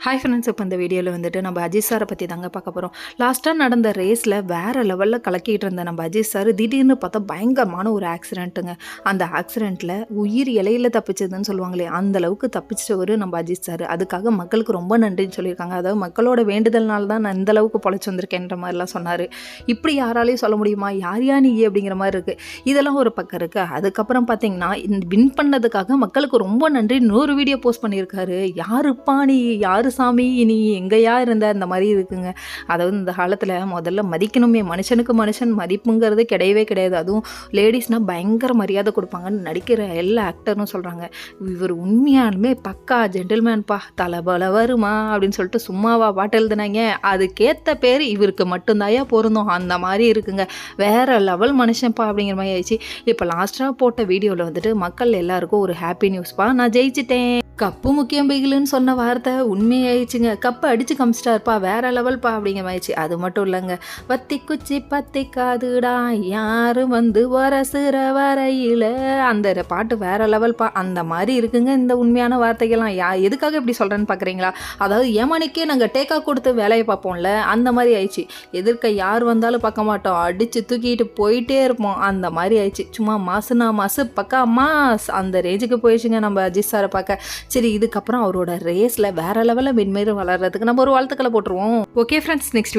Hi friends, இப்போ இந்த வீடியோவில் வந்துட்டு நம்ம அஜித் சாரை பற்றி தாங்க பார்க்க போகிறோம். லாஸ்ட்டாக நடந்த ரேஸில் வேறு லெவலில் கலக்கிட்டு இருந்த நம்ம அஜித் சார் திடீர்னு பார்த்தா பயங்கரமான ஒரு ஆக்சிடென்ட்டுங்க. அந்த ஆக்சிடெண்ட்டில் உயிர் இலையில் தப்பிச்சதுன்னு சொல்லுவாங்களே, அந்த அளவுக்கு தப்பிச்சவர் நம்ம அஜித் சார். அதுக்காக மக்களுக்கு ரொம்ப நன்றின்னு சொல்லியிருக்காங்க. அதாவது மக்களோட வேண்டுதல்னால தான் நான் இந்த அளவுக்கு பொழைச்சி வந்திருக்கேன்ற மாதிரிலாம் சொன்னார். இப்படி யாராலையும் சொல்ல முடியுமா? யார் நீ அப்படிங்கிற மாதிரி இருக்குது. இதெல்லாம் ஒரு பக்கம் இருக்குது. அதுக்கப்புறம் பார்த்தீங்கன்னா வின் பண்ணதுக்காக மக்களுக்கு ரொம்ப நன்றி 100 வீடியோ போஸ்ட் பண்ணியிருக்காரு. யாருப்பா நீ, யார் சாமி, நீ எங்கேயா இருந்த அந்த மாதிரி இருக்குங்க. அதாவது இந்த காலத்தில் முதல்ல மதிக்கணுமே, மனுஷனுக்கு மனுஷன் மதிப்புங்கிறது கிடையவே கிடையாது. அதுவும் லேடிஸ்னால் பயங்கர மரியாதை கொடுப்பாங்கன்னு நடிக்கிற எல்லா ஆக்டரும் சொல்கிறாங்க. இவர் உண்மையாலுமே பக்கா ஜென்டில்மேன்ப்பா, தலை வருமா அப்படின்னு சொல்லிட்டு சும்மாவா பாட்டு எழுதுனாங்க. அதுக்கேற்ற பேர் இவருக்கு மட்டும்தாயா பொருந்தும். அந்த மாதிரி இருக்குங்க. வேற லெவல் மனுஷன்ப்பா அப்படிங்கிற மாதிரி ஆயிடுச்சு. இப்போ லாஸ்ட்டாக போட்ட வீடியோவில் வந்துட்டு மக்கள் எல்லாருக்கும் ஒரு ஹாப்பி நியூஸ்ப்பா, நான் ஜெயிச்சிட்டேன், கப்பு முக்கியம் பிகிலுன்னு சொன்ன வார்த்தை உண்மையாயிடுச்சுங்க. கப்பை அடித்து காமிச்சிட்டாருப்பா, வேற லெவல்ப்பா அப்படிங்கிற மாதிரிச்சு. அது மட்டும் இல்லைங்க, வத்தி குச்சி பத்தி காதுடா யாரும் வந்து வரசுற வரையில், அந்த பாட்டு வேற லெவல்ப்பா. அந்த மாதிரி இருக்குங்க இந்த உண்மையான வார்த்தைகள்லாம். எதுக்காக இப்படி சொல்கிறேன்னு பார்க்குறீங்களா? அதாவது ஏமானிக்கே நாங்கள் டேக்கா கொடுத்து வேலையை பார்ப்போம்ல, அந்த மாதிரி ஆயிடுச்சு. எதிர்க்க யார் வந்தாலும் பார்க்க மாட்டோம், அடித்து தூக்கிட்டு போயிட்டே இருப்போம். அந்த மாதிரி ஆயிடுச்சு. சும்மா மாசுனா மாசு, பக்கா மாஸ், அந்த ரேஞ்சுக்கு போயிடுச்சுங்க நம்ம அஜித் சாரை பார்க்க. சரி, இதுக்கப்புறம் அவரோட ரேஸில் வேற லெவலில் மென்மேலும் வளர்கிறதுக்கு நம்ம ஒரு வாழ்த்துக்களை போட்டுருவோம். Okay friends, next